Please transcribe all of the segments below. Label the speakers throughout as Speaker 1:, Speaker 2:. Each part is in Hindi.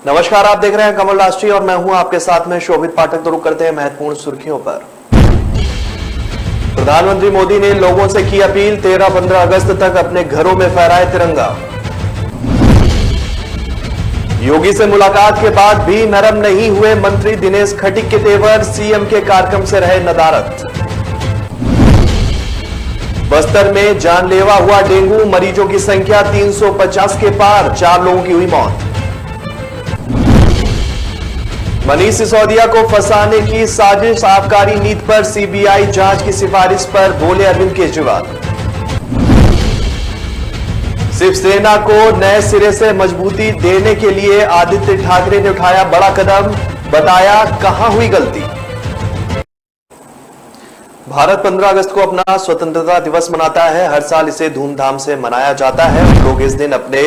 Speaker 1: नमस्कार, आप देख रहे हैं कमल राष्ट्रीय और मैं हूं आपके साथ में शोभित पाठक। तो रुक करते हैं महत्वपूर्ण सुर्खियों पर। प्रधानमंत्री मोदी ने लोगों से की अपील, 13-15 अगस्त तक अपने घरों में फहराए तिरंगा। योगी से मुलाकात के बाद भी नरम नहीं हुए मंत्री दिनेश खटीक के तेवर, सीएम के कार्यक्रम से रहे नदारद। बस्तर में जानलेवा हुआ डेंगू, मरीजों की संख्या 350 के पार, 4 लोगों की हुई मौत। मनीष सिसोदिया को फंसाने की साजिश, आबकारी नीति पर सीबीआई जांच की सिफारिश पर बोले अरविंद केजरीवाल। शिवसेना को नए सिरे से मजबूती देने के लिए आदित्य ठाकरे ने उठाया बड़ा कदम, बताया कहां हुई गलती। भारत 15 अगस्त को अपना स्वतंत्रता दिवस मनाता है। हर साल इसे धूमधाम से मनाया जाता है। लोग इस दिन अपने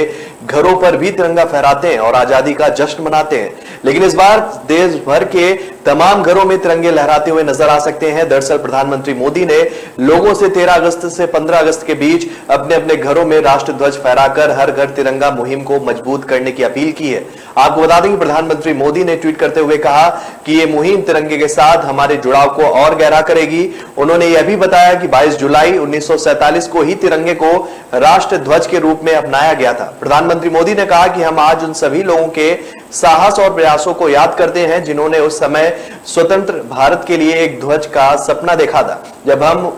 Speaker 1: घरों पर भी तिरंगा फहराते हैं और आजादी का जश्न मनाते हैं। लेकिन इस बार देश भर के तमाम घरों में तिरंगे लहराते हुए नजर आ सकते हैं। दरअसल प्रधानमंत्री मोदी ने लोगों से 13 अगस्त से 15 अगस्त के बीच अपने अपने घरों में राष्ट्रध्वज फहराकर हर घर तिरंगा मुहिम को मजबूत करने की अपील की है। आपको बता दें कि प्रधानमंत्री मोदी ने ट्वीट करते हुए कहा कि यह मुहिम तिरंगे के साथ हमारे जुड़ाव को और गहरा करेगी। उन्होंने यह भी बताया कि 22 जुलाई 1947 को ही तिरंगे को राष्ट्रध्वज के रूप में अपनाया गया था। प्रधानमंत्री मोदी ने कहा कि हम आज उन सभी लोगों के साहस और प्रयासों को याद करते हैं जिन्होंने उस समय स्वतंत्र भारत के लिए एक ध्वज का सपना देखा था। जब हम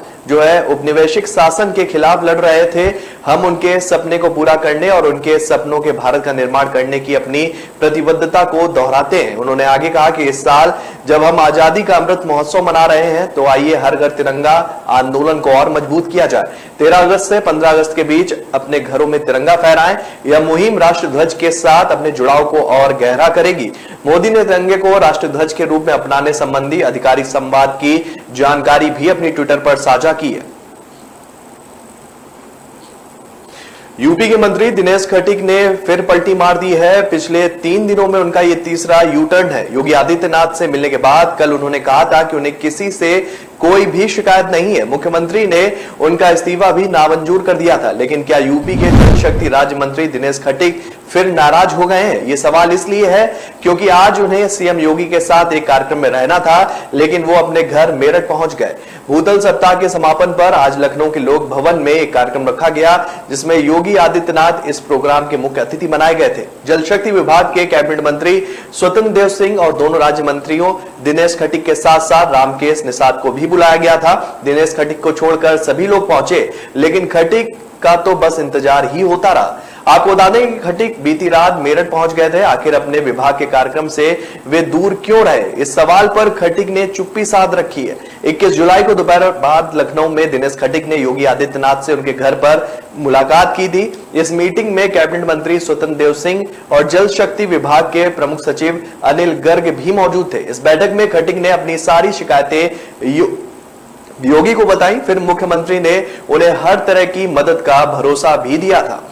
Speaker 1: उपनिवेशिक शासन के खिलाफ लड़ रहे थे, हम उनके सपने को पूरा करने और उनके सपनों के भारत का निर्माण करने की अपनी प्रतिबद्धता को दोहराते हैं। उन्होंने आगे कहा कि इस साल जब हम आजादी का अमृत महोत्सव मना रहे हैं तो आइए हर घर तिरंगा आंदोलन को और मजबूत किया जाए। 13 अगस्त से 15 अगस्त के बीच अपने घरों में तिरंगा फहराएं। यह मुहिम राष्ट्रध्वज के साथ अपने जुड़ाव को और गहरा करेगी। मोदी ने तिरंगे को राष्ट्रध्वज के रूप में अपनाने संबंधी आधिकारिक संवाद की जानकारी भी अपनी ट्विटर पर साझा की है। यूपी के मंत्री दिनेश खटीक ने फिर पलटी मार दी है। पिछले 3 दिनों में उनका यह तीसरा यू टर्न है। योगी आदित्यनाथ से मिलने के बाद कल उन्होंने कहा था कि उन्हें किसी से कोई भी शिकायत नहीं है। मुख्यमंत्री ने उनका इस्तीफा भी नामंजूर कर दिया था। लेकिन क्या यूपी के जल शक्ति राज्य मंत्री दिनेश खटीक फिर नाराज हो गए हैं? ये सवाल इसलिए है क्योंकि आज उन्हें सीएम योगी के साथ एक कार्यक्रम में रहना था, लेकिन वो अपने घर मेरठ पहुंच गए। भूतल सप्ताह के समापन पर आज लखनऊ के लोक भवन में एक कार्यक्रम रखा गया जिसमें योगी आदित्यनाथ इस प्रोग्राम के मुख्य अतिथि बनाए गए थे। जल शक्ति विभाग के कैबिनेट मंत्री स्वतंत्र देव सिंह और दोनों राज्य मंत्रियों दिनेश खटीक के साथ साथ रामकेश निषाद को भी बुलाया गया था। दिनेश खटीक को छोड़कर सभी लोग पहुंचे, लेकिन खटीक का तो बस इंतजार ही होता रहा। आपको बता दें कि खटीक बीती रात मेरठ पहुंच गए थे। आखिर अपने विभाग के कार्यक्रम से वे दूर क्यों रहे, इस सवाल पर खटीक ने चुप्पी साध रखी है। 21 जुलाई को दोपहर बाद लखनऊ में दिनेश खटीक ने योगी आदित्यनाथ से उनके घर पर मुलाकात की थी। इस मीटिंग में कैबिनेट मंत्री स्वतंत्र देव सिंह और जल शक्ति विभाग के प्रमुख सचिव अनिल गर्ग भी मौजूद थे। इस बैठक में खटीक ने अपनी सारी शिकायतें योगी को बताई। फिर मुख्यमंत्री ने उन्हें हर तरह की मदद का भरोसा भी दिया था।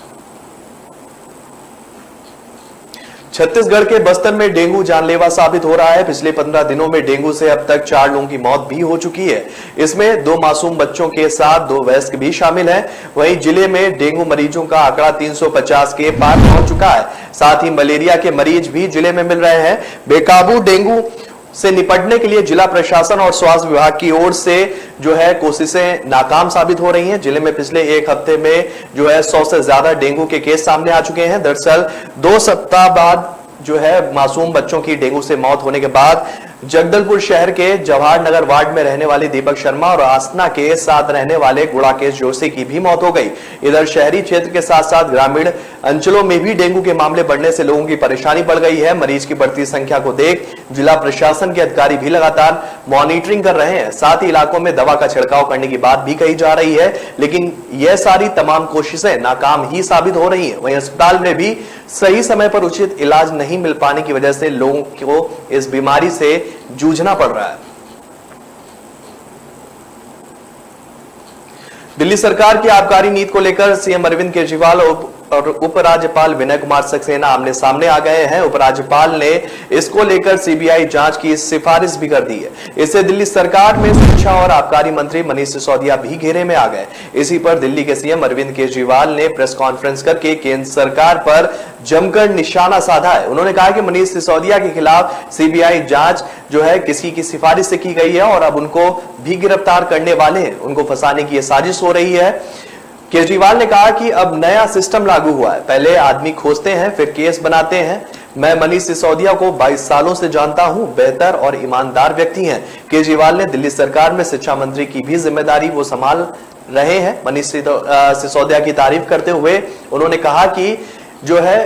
Speaker 1: छत्तीसगढ़ के बस्तर में डेंगू जानलेवा साबित हो रहा है। पिछले 15 दिनों में डेंगू से अब तक 4 लोगों की मौत भी हो चुकी है। इसमें 2 मासूम बच्चों के साथ 2 वयस्क भी शामिल हैं। वहीं जिले में डेंगू मरीजों का आंकड़ा 350 के पार पहुंच चुका है। साथ ही मलेरिया के मरीज भी जिले में मिल रहे हैं। बेकाबू डेंगू से निपटने के लिए जिला प्रशासन और स्वास्थ्य विभाग की ओर से कोशिशें नाकाम साबित हो रही हैं। जिले में पिछले 1 हफ्ते में 100 से ज्यादा डेंगू के केस सामने आ चुके हैं। दरअसल 2 सप्ताह बाद मासूम बच्चों की डेंगू से मौत होने के बाद जगदलपुर शहर के जवाहर नगर वार्ड में रहने वाले दीपक शर्मा और आसना के साथ रहने वाले गुड़ाकेश जोशी की भी मौत हो गई। इधर शहरी क्षेत्र के साथ साथ ग्रामीण अंचलों में भी डेंगू के मामले बढ़ने से लोगों की परेशानी बढ़ गई है। मरीज की बढ़ती संख्या को देख जिला प्रशासन के अधिकारी भी लगातार मॉनिटरिंग कर रहे हैं। साथ ही इलाकों में दवा का छिड़काव करने की बात भी कही जा रही है, लेकिन यह सारी तमाम कोशिशें नाकाम ही साबित हो रही है। वहीं अस्पताल में भी सही समय पर उचित इलाज नहीं मिल पाने की वजह से लोगों को इस बीमारी से जूझना पड़ रहा है। दिल्ली सरकार की आबकारी नीति को लेकर सीएम अरविंद केजरीवाल और और उपराज्यपाल विनय कुमार सक्सेना आमने सामने आ गए हैं। उपराज्यपाल ने इसको लेकर सीबीआई जांच की सिफारिश भी कर दी है। इससे दिल्ली सरकार में शिक्षा और आबकारी मंत्री मनीष सिसोदिया भी घेरे में आ गए। इसी पर दिल्ली के सीएम अरविंद केजरीवाल ने प्रेस कॉन्फ्रेंस करके केंद्र सरकार पर जमकर निशाना साधा है। उन्होंने कहा कि मनीष सिसोदिया के खिलाफ सीबीआई जांच जो है किसी की सिफारिश से की गई है और अब उनको भी गिरफ्तार करने वाले हैं, उनको फंसाने की यह साजिश हो रही है। केजरीवाल ने कहा कि अब नया सिस्टम लागू हुआ है, पहले आदमी खोजते हैं फिर केस बनाते हैं। मैं मनीष सिसोदिया को 22 सालों से जानता हूं, बेहतर और ईमानदार व्यक्ति हैं। केजरीवाल ने दिल्ली सरकार में शिक्षा मंत्री की भी जिम्मेदारी वो संभाल रहे हैं। मनीष सिसोदिया की तारीफ करते हुए उन्होंने कहा कि जो है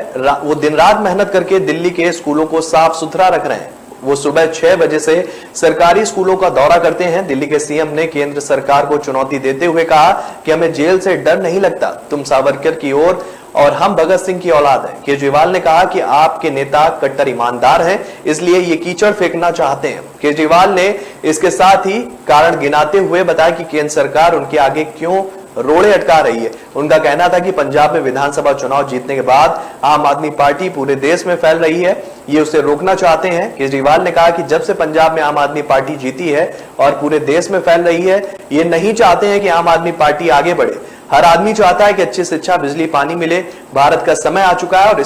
Speaker 1: वो दिन रात मेहनत करके दिल्ली के स्कूलों को साफ सुथरा रख रहे हैं। वो सुबह 6 बजे से सरकारी स्कूलों का दौरा करते हैं। दिल्ली के सीएम ने केंद्र सरकार को चुनौती देते हुए कहा कि हमें जेल से डर नहीं लगता, तुम सावरकर की ओर और हम भगत सिंह की औलाद हैं। केजरीवाल ने कहा कि आपके नेता कट्टर ईमानदार हैं, इसलिए ये कीचड़ फेंकना चाहते हैं। केजरीवाल ने इसके साथ ही कारण गिनाते हुए बताया कि केंद्र सरकार उनके आगे क्यों रोड़े अटका रही है। उनका कहना था कि पंजाब में विधानसभा चुनाव जीतने के बाद आम आदमी पार्टी पूरे देश में फैल रही है, ये उसे रोकना चाहते हैं। केजरीवाल ने कहा कि जब से पंजाब में आम आदमी पार्टी जीती है और पूरे देश में फैल रही है, ये नहीं चाहते हैं कि आम आदमी पार्टी आगे बढ़े। हर आदमी चाहता है कि अच्छी शिक्षा, बिजली, पानी मिले। भारत का समय आ चुका है। और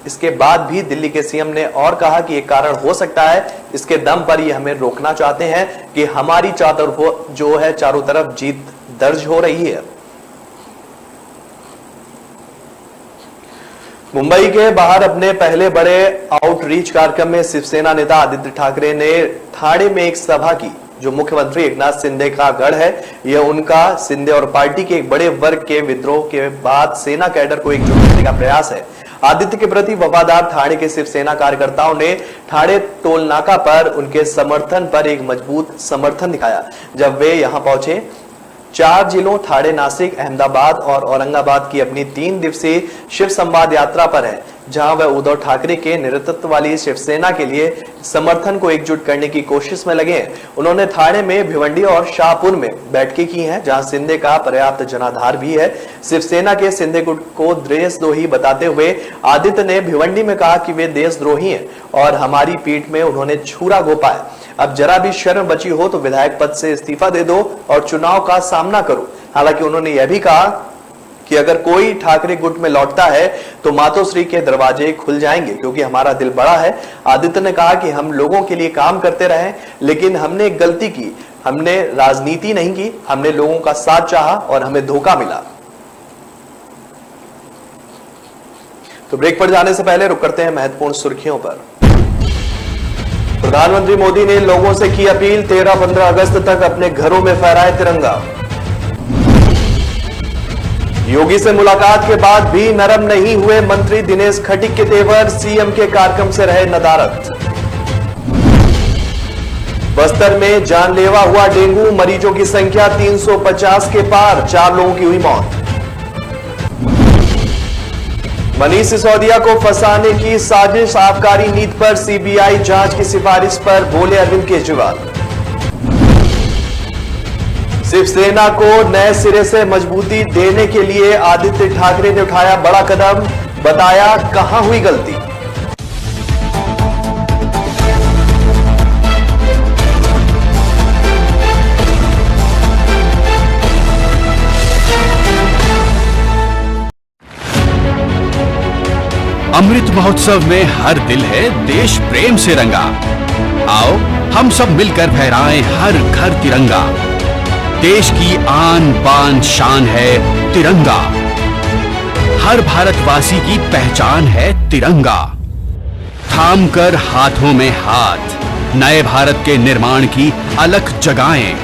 Speaker 1: इसके बाद भी दिल्ली के सीएम ने और कहा कि एक कारण हो सकता है, इसके दम पर ये हमें रोकना चाहते हैं कि हमारी चारों तरफ जीत दर्ज हो रही है। मुंबई के बाहर अपने पहले बड़े आउटरीच कार्यक्रम में शिवसेना नेता आदित्य ठाकरे ने ठाणे में एक सभा की। जो मुख्यमंत्री एकनाथ शिंदे का गढ़ है, यह उनका शिंदे और पार्टी के एक बड़े वर्ग के विद्रोह के बाद सेना कैडर को एकजुट करने का प्रयास है। आदित्य के प्रति वफादार ठाणे के शिवसेना कार्यकर्ताओं ने ठाणे टोल नाका पर उनके समर्थन पर एक मजबूत समर्थन दिखाया। जब वे यहां पहुंचे, 4 जिलों ठाणे, नासिक, अहमदाबाद और औरंगाबाद की अपनी 3 दिवसीय शिव संवाद यात्रा पर है, जहां वह उद्धव ठाकरे के नेतृत्व वाली शिवसेना के लिए समर्थन को एकजुट करने की कोशिश में लगे हैं। उन्होंने ठाणे में भिवंडी और शाहपुर में बैठकें की हैं, जहां शिंदे का पर्याप्त जनाधार भी है। शिवसेना के शिंदे गुट को देशद्रोही बताते हुए आदित्य ने भिवंडी में कहा कि वे देशद्रोही हैं और हमारी पीठ में उन्होंने छुरा घोंपा है। अब जरा भी शर्म बची हो तो विधायक पद से इस्तीफा दे दो और चुनाव का सामना करो। हालांकि उन्होंने यह भी कहा कि अगर कोई ठाकरे गुट में लौटता है तो मातोश्री के दरवाजे खुल जाएंगे, क्योंकि हमारा दिल बड़ा है। आदित्य ने कहा कि हम लोगों के लिए काम करते रहे, लेकिन हमने एक गलती की, हमने राजनीति नहीं की, हमने लोगों का साथ चाहा और हमें धोखा मिला। तो ब्रेक पर जाने से पहले रुक करते हैं महत्वपूर्ण सुर्खियों पर। प्रधानमंत्री मोदी ने लोगों से की अपील, 13-15 अगस्त तक अपने घरों में फहराए तिरंगा। योगी से मुलाकात के बाद भी नरम नहीं हुए मंत्री दिनेश खटीक के तेवर, सीएम के कार्यक्रम से रहे नदारद। बस्तर में जानलेवा हुआ डेंगू, मरीजों की संख्या 350 के पार, 4 लोगों की हुई मौत। मनीष सिसोदिया को फंसाने की साजिश, आबकारी नीति पर सीबीआई जांच की सिफारिश पर बोले अरविंद केजरीवाल। शिवसेना को नए सिरे से मजबूती देने के लिए आदित्य ठाकरे ने उठाया बड़ा कदम, बताया कहां हुई गलती।
Speaker 2: अमृत महोत्सव में हर दिल है देश प्रेम से रंगा। आओ हम सब मिलकर फहराएं हर घर तिरंगा। देश की आन बान शान है तिरंगा, हर भारतवासी की पहचान है तिरंगा। थाम कर हाथों में हाथ, नए भारत के निर्माण की अलख जगाएं।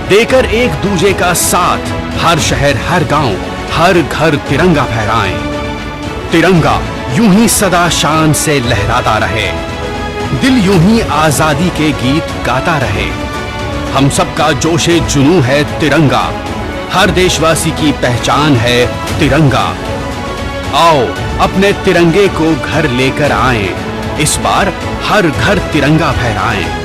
Speaker 2: देकर एक दूजे का साथ, हर शहर हर गांव हर घर तिरंगा फहराएं। तिरंगा यूं ही सदा शान से लहराता रहे, दिल यूं ही आजादी के गीत गाता रहे। हम सबका जोशे जुनून है तिरंगा, हर देशवासी की पहचान है तिरंगा। आओ अपने तिरंगे को घर लेकर आएं, इस बार हर घर तिरंगा फहराएं।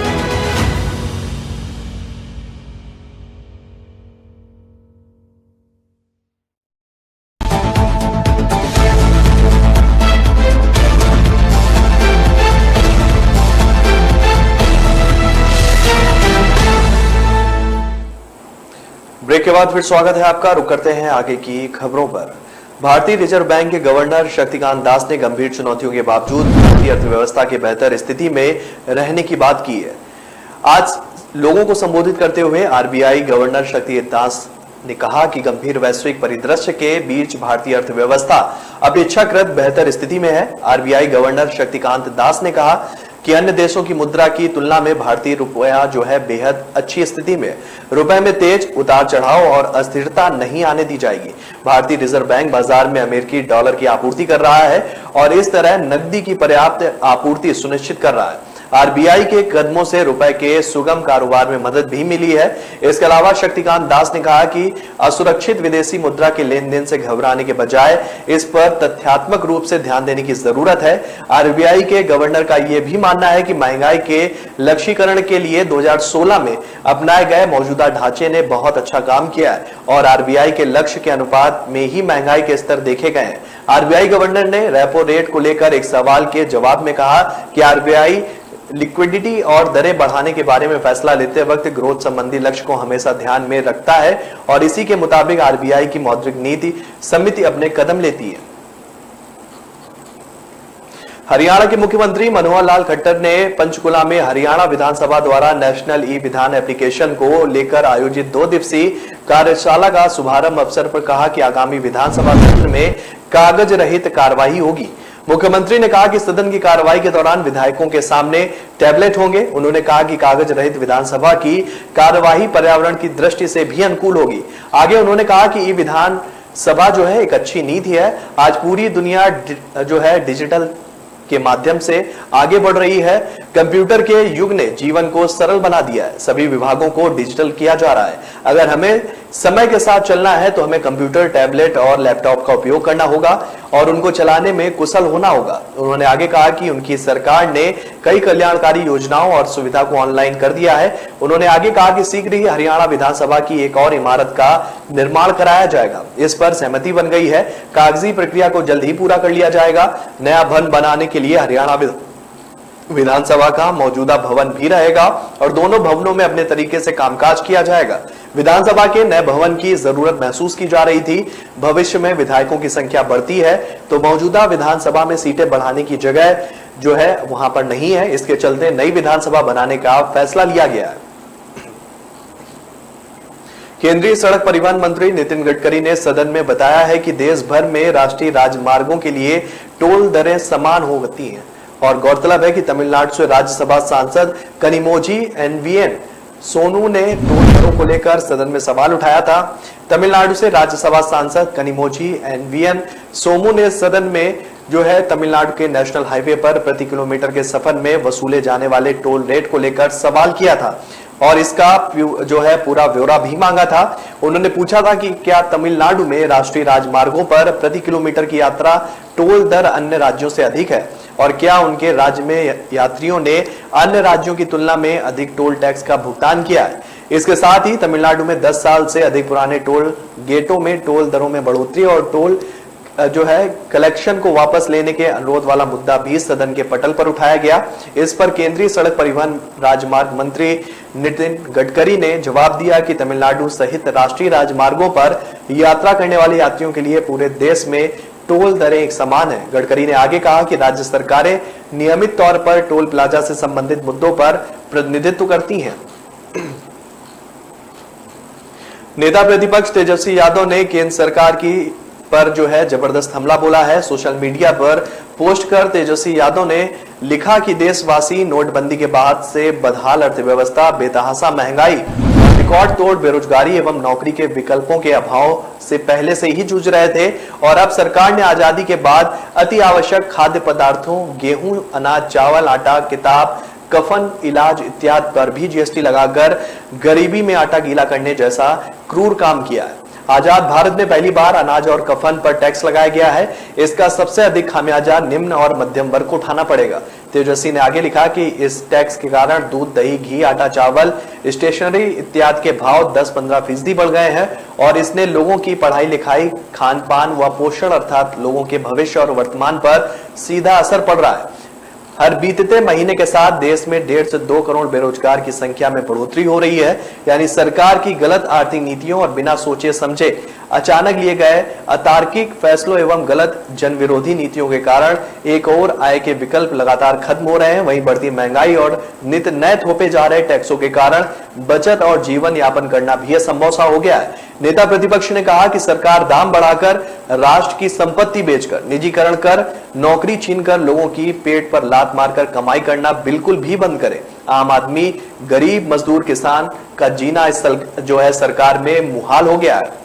Speaker 1: ब्रेक के बाद फिर स्वागत है आपका। रुक करते हैं आगे की खबरों पर। भारतीय रिजर्व बैंक के गवर्नर शक्तिकांत दास ने गंभीर चुनौतियों के बावजूद भारतीय अर्थव्यवस्था की बेहतर स्थिति में रहने की बात की है। आज लोगों को संबोधित करते हुए आरबीआई गवर्नर शक्तिकांत दास ने कहा कि गंभीर वैश्विक परिदृश्य के बीच भारतीय अर्थव्यवस्था अपेक्षाकृत बेहतर स्थिति में है। आरबीआई गवर्नर शक्तिकांत दास ने कहा कि अन्य देशों की मुद्रा की तुलना में भारतीय रुपया जो है बेहद अच्छी स्थिति में। रुपए में तेज उतार चढ़ाव और अस्थिरता नहीं आने दी जाएगी। भारतीय रिजर्व बैंक बाजार में अमेरिकी डॉलर की आपूर्ति कर रहा है और इस तरह नकदी की पर्याप्त आपूर्ति सुनिश्चित कर रहा है। आरबीआई के कदमों से रुपए के सुगम कारोबार में मदद भी मिली है। इसके अलावा शक्तिकांत दास ने कहा कि असुरक्षित विदेशी मुद्रा के लेन देन से घबराने के बजाय इस पर तथ्यात्मक रूप से ध्यान देने की जरूरत है। आरबीआई के गवर्नर का यह भी मानना है कि महंगाई के लक्ष्यीकरण के लिए 2016 में अपनाए गए मौजूदा ढांचे ने बहुत अच्छा काम किया है और आरबीआई के लक्ष्य के अनुपात में ही महंगाई के स्तर देखे गए हैं। आरबीआई गवर्नर ने रेपो रेट को लेकर एक सवाल के जवाब में कहा कि आरबीआई लिक्विडिटी और दरें बढ़ाने के बारे में फैसला लेते वक्त ग्रोथ संबंधी लक्ष्य को हमेशा ध्यान में रखता है और इसी के मुताबिक आरबीआई की मौद्रिक नीति समिति अपने कदम लेती है। हरियाणा के मुख्यमंत्री मनोहर लाल खट्टर ने पंचकुला में हरियाणा विधानसभा द्वारा नेशनल ई विधान एप्लीकेशन को लेकर आयोजित 2 दिवसीय कार्यशाला का शुभारंभ अवसर पर कहा कि आगामी विधानसभा सत्र में कागज रहित कार्रवाई होगी। मुख्यमंत्री ने कहा कि सदन की कार्रवाई के दौरान विधायकों के सामने टैबलेट होंगे। उन्होंने कहा कि कागज रहित विधानसभा की कार्यवाही पर्यावरण की दृष्टि से भी अनुकूल होगी। आगे उन्होंने कहा कि ई विधान सभा जो है एक अच्छी नीति है। आज पूरी दुनिया जो है डिजिटल के माध्यम से आगे बढ़ रही है। कंप्यूटर के युग ने जीवन को सरल बना दिया है। सभी विभागों को डिजिटल किया जा रहा है। अगर हमें समय के साथ चलना है तो हमें कंप्यूटर, टैबलेट और लैपटॉप का उपयोग करना होगा और उनको चलाने में कुशल होना होगा। उन्होंने आगे कहा कि उनकी सरकार ने कई कल्याणकारी योजनाओं और सुविधा को ऑनलाइन कर दिया है। उन्होंने आगे कहा कि शीघ्र ही हरियाणा विधानसभा की एक और इमारत का निर्माण कराया जाएगा। इस पर सहमति बन गई है। कागजी प्रक्रिया को जल्द ही पूरा कर लिया जाएगा। नया भवन बनाने के लिए हरियाणा विधानसभा का मौजूदा भवन भी रहेगा और दोनों भवनों में अपने तरीके से कामकाज किया जाएगा। विधानसभा के नए भवन की जरूरत महसूस की जा रही थी। भविष्य में विधायकों की संख्या बढ़ती है तो मौजूदा विधानसभा में सीटें बढ़ाने की जगह जो है वहां पर नहीं है। इसके चलते नई विधानसभा बनाने का फैसला लिया गया है। केंद्रीय सड़क परिवहन मंत्री नितिन गडकरी ने सदन में बताया है कि देश भर में राष्ट्रीय राजमार्गों के लिए टोल दरें समान होती हैं और गौरतलब है कि तमिलनाडु से राज्यसभा सांसद कनिमोझी एनवीएन सोनू ने टोल दरों को लेकर सदन में सवाल उठाया था। तमिलनाडु से राज्यसभा सांसद कनिमोझी एनवीएन सोमू ने सदन में जो है तमिलनाडु के नेशनल हाईवे पर प्रति किलोमीटर के सफर में वसूले जाने वाले टोल रेट को लेकर सवाल किया था और इसका जो है पूरा ब्यौरा भी मांगा था। उन्होंने पूछा था कि क्या तमिलनाडु में राष्ट्रीय राजमार्गों पर प्रति किलोमीटर की यात्रा टोल दर अन्य राज्यों से अधिक है और क्या उनके राज्य में यात्रियों ने अन्य राज्यों की तुलना में अधिक टोल टैक्स का भुगतान किया है। इसके साथ ही तमिलनाडु में 10 साल से अधिक पुराने टोल गेटों में टोल दरों में बढ़ोतरी और टोल जो है कलेक्शन को वापस लेने के अनुरोध वाला मुद्दा भी सदन के पटल पर उठाया गया। इस पर केंद्रीय सड़क परिवहन राजमार्ग मंत्री नितिन गडकरी ने जवाब दिया कि तमिलनाडु सहित राष्ट्रीय राजमार्गों पर यात्रा करने वाले यात्रियों के लिए पूरे देश में टोल दरें एक समान है। गडकरी ने आगे कहा कि राज्य सरकारें नियमित तौर पर टोल प्लाजा से संबंधित मुद्दों पर प्रतिनिधित्व करती हैं। नेता प्रतिपक्ष तेजस्वी यादव ने केंद्र सरकार की पर जो है जबरदस्त हमला बोला है। सोशल मीडिया पर पोस्ट कर तेजस्वी यादव ने लिखा कि देशवासी नोटबंदी के बाद से बदहाल अर्थव्यवस्था, बेतहाशा महंगाई, रिकॉर्ड तोड़ बेरोजगारी एवं नौकरी के विकल्पों के अभाव से पहले से ही जूझ रहे थे और अब सरकार ने आजादी के बाद अति आवश्यक खाद्य पदार्थों, गेहूं, अनाज, चावल, आटा, किताब, कफन, इलाज इत्यादि पर भी जीएसटी लगाकर गरीबी में आटा गीला करने जैसा क्रूर काम किया है। आजाद भारत में पहली बार अनाज और कफन पर टैक्स लगाया गया है। इसका सबसे अधिक खामियाजा निम्न और मध्यम वर्ग को उठाना पड़ेगा। तेजस्वी ने आगे लिखा कि इस टैक्स के कारण दूध, दही, घी, आटा, चावल, स्टेशनरी इत्यादि के भाव 10-15% बढ़ गए हैं और इसने लोगों की पढ़ाई लिखाई, खान पान व पोषण अर्थात लोगों के भविष्य और वर्तमान पर सीधा असर पड़ रहा है। हर बीतते महीने के साथ देश में 1.5 से 2 करोड़ बेरोजगार की संख्या में बढ़ोतरी हो रही है। यानी सरकार की गलत आर्थिक नीतियों और बिना सोचे समझे अचानक लिए गए अतार्किक फैसलों एवं गलत जन विरोधी नीतियों के कारण एक और आय के विकल्प लगातार खत्म हो रहे हैं। वहीं बढ़ती महंगाई और नित नए थोपे जा रहे टैक्सों के कारण बचत और जीवन यापन करना भी असंभव सा हो गया है। नेता प्रतिपक्ष ने कहा कि सरकार दाम बढ़ाकर, राष्ट्र की संपत्ति बेचकर, निजीकरण कर, नौकरी छीनकर लोगों की पेट पर लात मारकर कमाई करना बिल्कुल भी बंद करे। आम आदमी, गरीब, मजदूर, किसान का जीना इस जो है सरकार में मुहाल हो गया है।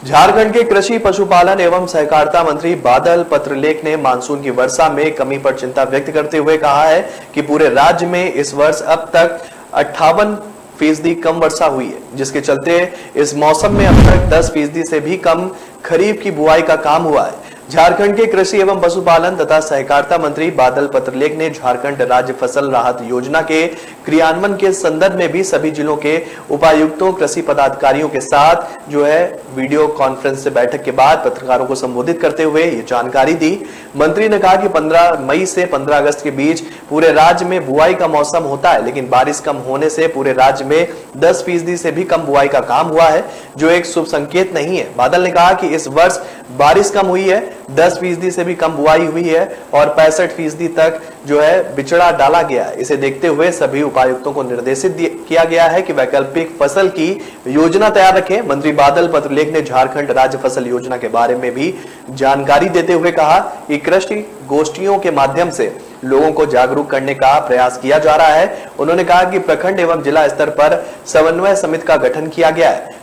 Speaker 1: झारखंड के कृषि, पशुपालन एवं सहकारिता मंत्री बादल पत्रलेख ने मानसून की वर्षा में कमी पर चिंता व्यक्त करते हुए कहा है कि पूरे राज्य में इस वर्ष अब तक 58% कम वर्षा हुई है, जिसके चलते इस मौसम में अब तक 10% से भी कम खरीफ की बुआई का काम हुआ है। झारखंड के कृषि एवं पशुपालन तथा सहकारिता मंत्री बादल पत्रलेख ने झारखंड राज्य फसल राहत योजना के क्रियान्वयन के संदर्भ में भी सभी जिलों के उपायुक्तों, कृषि पदाधिकारियों के साथ जो है वीडियो कॉन्फ्रेंस से बैठक के बाद पत्रकारों को संबोधित करते हुए ये जानकारी दी। मंत्री ने कहा कि 15 मई से 15 अगस्त के बीच पूरे राज्य में बुआई का मौसम होता है, लेकिन बारिश कम होने से पूरे राज्य में 10% से भी कम बुआई का काम हुआ है, जो एक शुभ संकेत नहीं है। बादल ने कहा कि इस वर्ष बारिश कम हुई है, 10% से भी कम बुआई हुई है और 65% तक जो है बिचड़ा डाला गया है। इसे देखते हुए सभी उपायुक्तों को निर्देशित किया गया है कि वैकल्पिक फसल की योजना तैयार रखें। मंत्री बादल पत्रलेख ने झारखंड राज्य फसल योजना के बारे में भी जानकारी देते हुए कहा कि कृषि गोष्ठियों के माध्यम से लोगों को जागरूक करने का प्रयास किया जा रहा है। उन्होंने कहा कि प्रखंड एवं जिला स्तर पर समन्वय समिति का गठन किया गया है।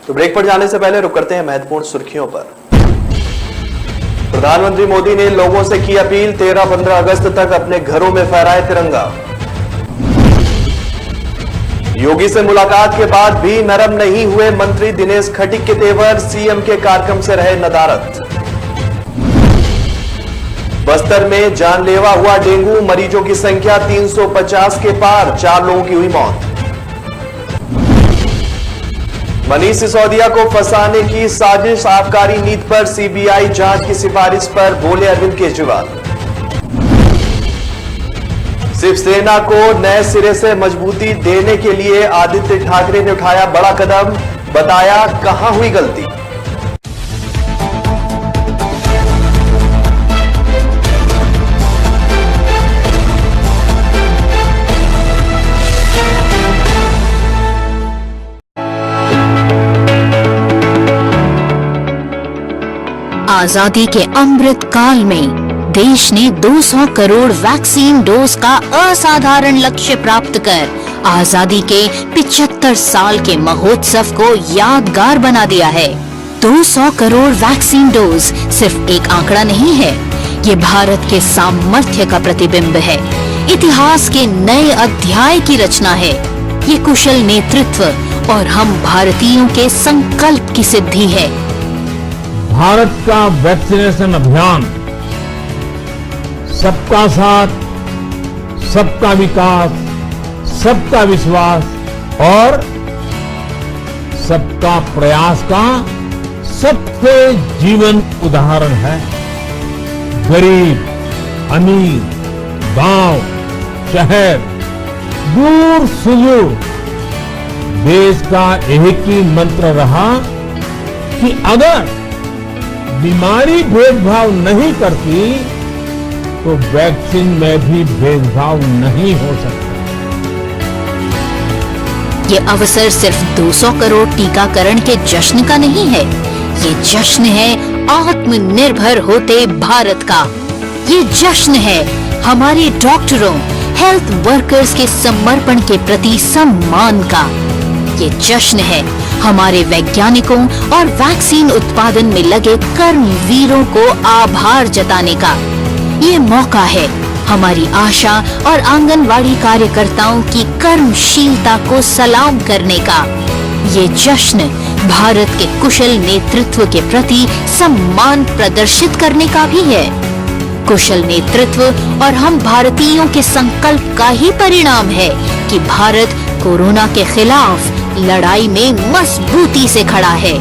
Speaker 1: तो ब्रेक पर जाने से पहले रुक करते हैं महत्वपूर्ण सुर्खियों पर। प्रधानमंत्री मोदी ने लोगों से की अपील, 13-15 अगस्त तक अपने घरों में फहराए तिरंगा। योगी से मुलाकात के बाद भी नरम नहीं हुए मंत्री दिनेश खटीक के तेवर, सीएम के कार्यक्रम से रहे नदारद। बस्तर में जानलेवा हुआ डेंगू, मरीजों की संख्या 350 के पार, 4 लोगों की हुई मौत। मनीष सिसोदिया को फंसाने की साजिश, आबकारी नीति पर सीबीआई जांच की सिफारिश पर बोले अरविंद केजरीवाल। शिवसेना को नए सिरे से मजबूती देने के लिए आदित्य ठाकरे ने उठाया बड़ा कदम, बताया कहां हुई गलती।
Speaker 3: आजादी के अमृत काल में देश ने 200 करोड़ वैक्सीन डोज का असाधारण लक्ष्य प्राप्त कर आजादी के 75 साल के महोत्सव को यादगार बना दिया है। 200 करोड़ वैक्सीन डोज सिर्फ एक आंकड़ा नहीं है, ये भारत के सामर्थ्य का प्रतिबिंब है, इतिहास के नए अध्याय की रचना है। ये कुशल नेतृत्व और हम भारतीयों के संकल्प की सिद्धि है।
Speaker 4: भारत का वैक्सीनेशन अभियान सबका साथ, सबका विकास, सबका विश्वास और सबका प्रयास का सबसे जीवंत उदाहरण है। गरीब, अमीर, गांव, शहर, दूर सुदूर, देश का एक ही मंत्र रहा कि अगर बीमारी भेदभाव नहीं करती तो वैक्सीन में भी भेदभाव नहीं हो सकता।
Speaker 3: ये अवसर सिर्फ 200 करोड़ टीकाकरण के जश्न का नहीं है, ये जश्न है आत्मनिर्भर होते भारत का। ये जश्न है हमारे डॉक्टरों, हेल्थ वर्कर्स के समर्पण के प्रति सम्मान का। ये जश्न है हमारे वैज्ञानिकों और वैक्सीन उत्पादन में लगे कर्मवीरों को आभार जताने का। ये मौका है हमारी आशा और आंगनवाड़ी कार्यकर्ताओं की कर्मशीलता को सलाम करने का। ये जश्न भारत के कुशल नेतृत्व के प्रति सम्मान प्रदर्शित करने का भी है। कुशल नेतृत्व और हम भारतीयों के संकल्प का ही परिणाम है कि भारत कोरोना के खिलाफ लड़ाई में मजबूती से खड़ा है।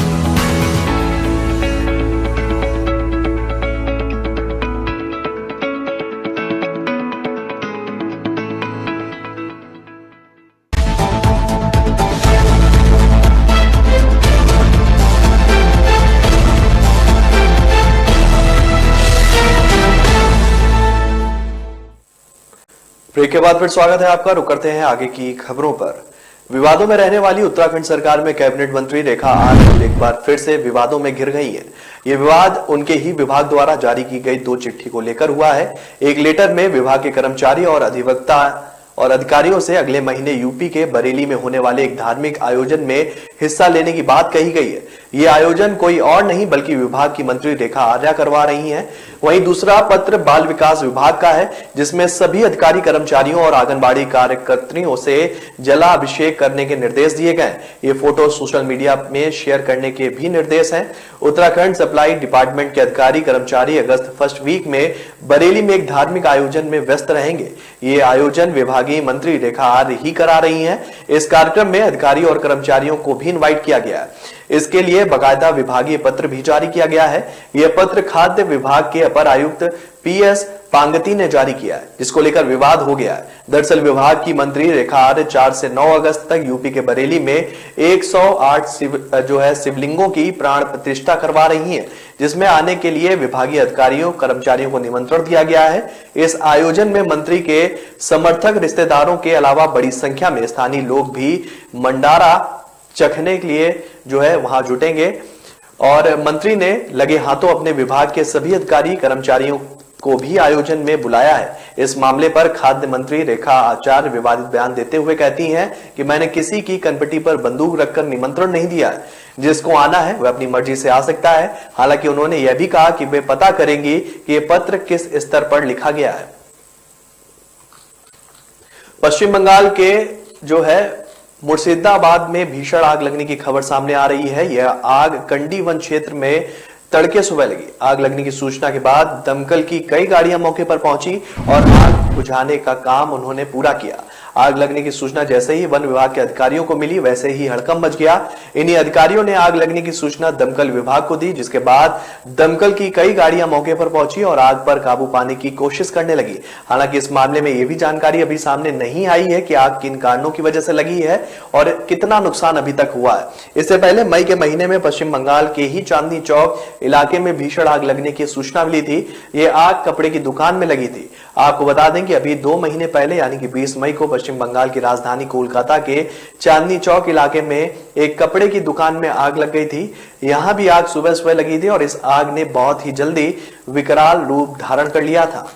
Speaker 1: ब्रेक के बाद फिर स्वागत है आपका। रुक करते हैं आगे की खबरों पर। विवादों में रहने वाली उत्तराखंड सरकार में कैबिनेट मंत्री रेखा आर्य एक बार फिर से विवादों में घिर गई है। ये विवाद उनके ही विभाग द्वारा जारी की गई 2 चिट्ठी को लेकर हुआ है। एक लेटर में विभाग के कर्मचारी और अधिवक्ता और अधिकारियों से अगले महीने यूपी के बरेली में होने वाले एक धार्मिक आयोजन में हिस्सा लेने की बात कही गई है। ये आयोजन कोई और नहीं बल्कि विभाग की मंत्री रेखा आर्या करवा रही हैं। वहीं दूसरा पत्र बाल विकास विभाग का है, जिसमें सभी अधिकारी कर्मचारियों और आंगनबाड़ी कार्यकर्त्रियों से जलाभिषेक करने के निर्देश दिए गए। ये फोटो सोशल मीडिया में शेयर करने के भी निर्देश हैं। उत्तराखंड सप्लाई डिपार्टमेंट के अधिकारी कर्मचारी अगस्त फर्स्ट वीक में बरेली में एक धार्मिक आयोजन में व्यस्त रहेंगे। ये आयोजन विभागीय मंत्री रेखा आर्य ही करा रही हैं। इस कार्यक्रम में अधिकारी और कर्मचारियों को भी इनवाइट किया गया है। इसके लिए बाकायदा विभागीय पत्र भी जारी किया गया है। यह पत्र खाद्य विभाग के अपर आयुक्त PS पांगती ने जारी किया है, जिसको लेकर विवाद हो गया है। दरअसल विभाग की मंत्री रेखा आर्य 4 से 9 अगस्त तक यूपी के बरेली में 108 शिवलिंगों की प्राण प्रतिष्ठा करवा रही हैं, जिसमें आने के लिए विभागीय अधिकारियों कर्मचारियों को निमंत्रण दिया गया है। इस आयोजन में मंत्री के समर्थक रिश्तेदारों के अलावा बड़ी संख्या में स्थानीय लोग भी मंडारा चखने के लिए वहां जुटेंगे और मंत्री ने लगे हाथों अपने विभाग के सभी अधिकारी कर्मचारियों को भी आयोजन में बुलाया है। इस मामले पर खाद्य मंत्री रेखा आचार्य विवादित बयान देते हुए कहती हैं कि मैंने किसी की कनपटी पर बंदूक रखकर निमंत्रण नहीं दिया है। जिसको आना है वह अपनी मर्जी से आ सकता है। हालांकि उन्होंने यह भी कहा कि वे पता करेंगी कि यह पत्र किस स्तर पर लिखा गया है। पश्चिम बंगाल के मुर्शिदाबाद में भीषण आग लगने की खबर सामने आ रही है। यह आग कंडी वन क्षेत्र में तड़के सुबह लगी। आग लगने की सूचना के बाद दमकल की कई गाड़ियां मौके पर पहुंची और आग बुझाने का काम उन्होंने पूरा किया। आग लगने की सूचना जैसे ही वन विभाग के अधिकारियों को मिली, वैसे ही हड़कंप मच गया। इन्हीं अधिकारियों ने आग लगने की सूचना दमकल विभाग को दी, जिसके बाद दमकल की कई गाड़ियां मौके पर पहुंची और आग पर काबू पाने की कोशिश करने लगी। हालांकि इस मामले में यह भी जानकारी अभी सामने नहीं आई है कि आग किन कारणों की वजह से लगी है और कितना नुकसान अभी तक हुआ है। इससे पहले मई के महीने में पश्चिम बंगाल के ही चांदनी चौक इलाके में भीषण आग लगने की सूचना मिली थी। ये आग कपड़े की दुकान में लगी थी। आपको बता दें कि अभी 2 महीने पहले यानी कि 20 मई को पश्चिम बंगाल की राजधानी कोलकाता के चांदनी चौक इलाके में एक कपड़े की दुकान में आग लग गई थी। यहां भी आग सुबह सुबह लगी थी और इस आग ने बहुत ही जल्दी विकराल रूप धारण कर लिया था।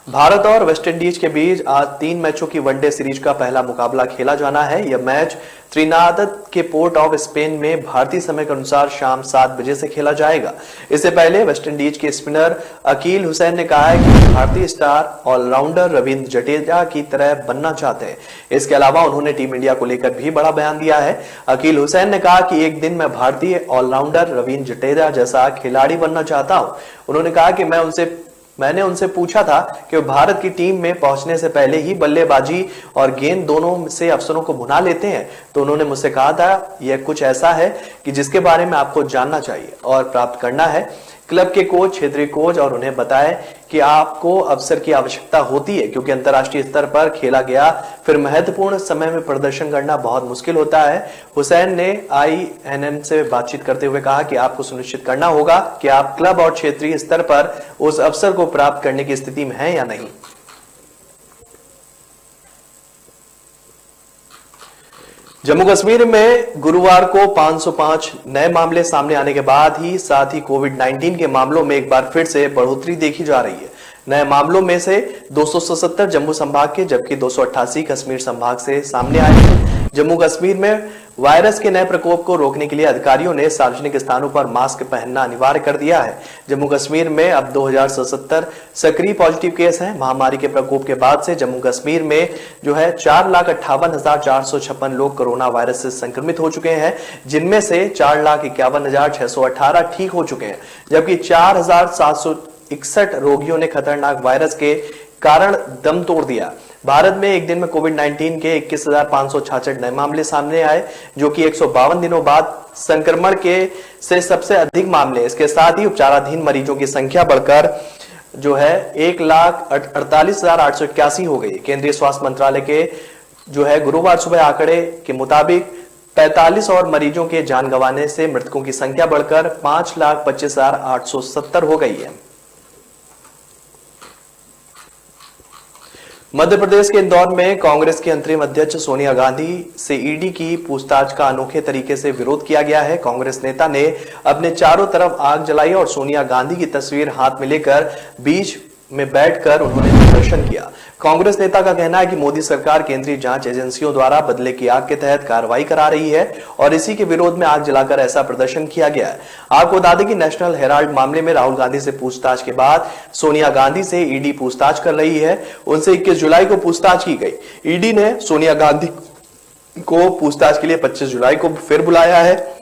Speaker 1: भारत और वेस्टइंडीज के बीच आज 3 मैचों की वनडे सीरीज का पहला मुकाबला खेला जाना है। यह मैच त्रिनादत के पोर्ट ऑफ स्पेन में भारतीय समय के अनुसार शाम 7 बजे से खेला जाएगा। इससे पहले वेस्टइंडीज के स्पिनर अकील हुसैन ने कहा है कि भारतीय स्टार ऑलराउंडर रविंद्र जडेजा की तरह बनना चाहते हैं। इसके अलावा उन्होंने टीम इंडिया को लेकर भी बड़ा बयान दिया है। अकील हुसैन ने कहा कि एक दिन मैं भारतीय ऑलराउंडर रविंद्र जडेजा जैसा खिलाड़ी बनना चाहता हूं। उन्होंने कहा कि मैंने उनसे पूछा था कि वो भारत की टीम में पहुंचने से पहले ही बल्लेबाजी और गेंद दोनों से अफसरों को भुना लेते हैं, तो उन्होंने मुझसे कहा था यह कुछ ऐसा है कि जिसके बारे में आपको जानना चाहिए और प्राप्त करना है। क्लब के कोच, क्षेत्रीय कोच और उन्हें बताएं कि आपको अवसर की आवश्यकता होती है, क्योंकि अंतर्राष्ट्रीय स्तर पर खेला गया फिर महत्वपूर्ण समय में प्रदर्शन करना बहुत मुश्किल होता है। हुसैन ने INN से बातचीत करते हुए कहा कि आपको सुनिश्चित करना होगा कि आप क्लब और क्षेत्रीय स्तर पर उस अवसर को प्राप्त करने की स्थिति में हैं या नहीं। जम्मू कश्मीर में गुरुवार को 505 नए मामले सामने आने के बाद ही साथ ही कोविड-19 के मामलों में एक बार फिर से बढ़ोतरी देखी जा रही है। नए मामलों में से 277 जम्मू संभाग के जबकि 288 कश्मीर संभाग से सामने आए हैं। जम्मू कश्मीर में वायरस के नए प्रकोप को रोकने के लिए अधिकारियों ने सार्वजनिक स्थानों पर मास्क पहनना अनिवार्य कर दिया है। जम्मू कश्मीर में अब 2077 सक्रिय पॉजिटिव केस हैं। महामारी के प्रकोप के बाद से जम्मू कश्मीर में 4,58,456 लोग कोरोना वायरस से संक्रमित हो चुके हैं, जिनमें से 4,51,618 ठीक हो चुके हैं, जबकि 4,761 रोगियों ने खतरनाक वायरस के कारण दम तोड़ दिया। भारत में एक दिन में कोविड-19 के 21,566 नए मामले सामने आए, जो कि 152 दिनों बाद संक्रमण के से सबसे अधिक मामले। इसके साथ ही उपचाराधीन मरीजों की संख्या बढ़कर 1,48,881 हो गई। केंद्रीय स्वास्थ्य मंत्रालय के गुरुवार सुबह आंकड़े के मुताबिक 45 और मरीजों के जान गंवाने से मृतकों की संख्या बढ़कर 5,25,870 हो गई है। मध्य प्रदेश के इंदौर में कांग्रेस की अंतरिम अध्यक्ष सोनिया गांधी से ईडी की पूछताछ का अनोखे तरीके से विरोध किया गया है। कांग्रेस नेता ने अपने चारों तरफ आग जलाई और सोनिया गांधी की तस्वीर हाथ में लेकर बीच में बैठकर उन्होंने प्रदर्शन किया। कांग्रेस नेता का कहना है कि मोदी सरकार केंद्रीय जांच एजेंसियों द्वारा बदले की आग के तहत कार्रवाई करा रही है और इसी के विरोध में आग जलाकर ऐसा प्रदर्शन किया गया है। आपको बता दें कि नेशनल हेराल्ड मामले में राहुल गांधी से पूछताछ के बाद सोनिया गांधी से ईडी पूछताछ कर रही है। उनसे 21 जुलाई को पूछताछ की गई। ईडी ने सोनिया गांधी को पूछताछ के लिए 25 जुलाई को फिर बुलाया है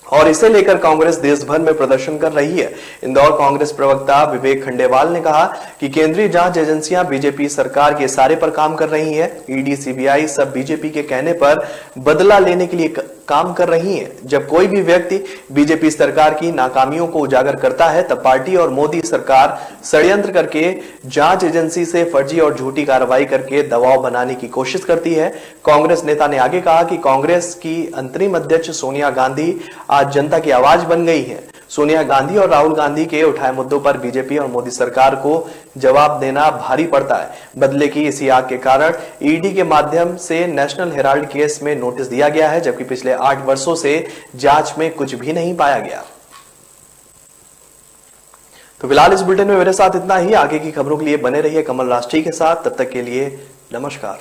Speaker 1: और इसे लेकर कांग्रेस देश भर में प्रदर्शन कर रही है। इंदौर कांग्रेस प्रवक्ता विवेक खंडेवाल ने कहा कि केंद्रीय जांच एजेंसियां बीजेपी सरकार के इशारे पर काम कर रही हैं। ईडी, सीबीआई सब बीजेपी के कहने पर बदला लेने के लिए काम कर रही हैं। जब कोई भी व्यक्ति बीजेपी सरकार की नाकामियों को उजागर करता है तब पार्टी और मोदी सरकार षड्यंत्र करके जांच एजेंसी से फर्जी और झूठी कार्रवाई करके दबाव बनाने की कोशिश करती है। कांग्रेस नेता ने आगे कहा कि कांग्रेस की अंतरिम अध्यक्ष सोनिया गांधी आज जनता की आवाज बन गई है। सोनिया गांधी और राहुल गांधी के उठाए मुद्दों पर बीजेपी और मोदी सरकार को जवाब देना भारी पड़ता है। बदले की इसी आग के कारण ईडी के माध्यम से नेशनल हेराल्ड केस में नोटिस दिया गया है, जबकि पिछले 8 वर्षों से जांच में कुछ भी नहीं पाया गया। तो फिलहाल इस बुलेटिन में मेरे साथ इतना ही। आगे की खबरों के लिए बने रहिए कमल राष्ट्रीय के साथ। तब तक के लिए नमस्कार।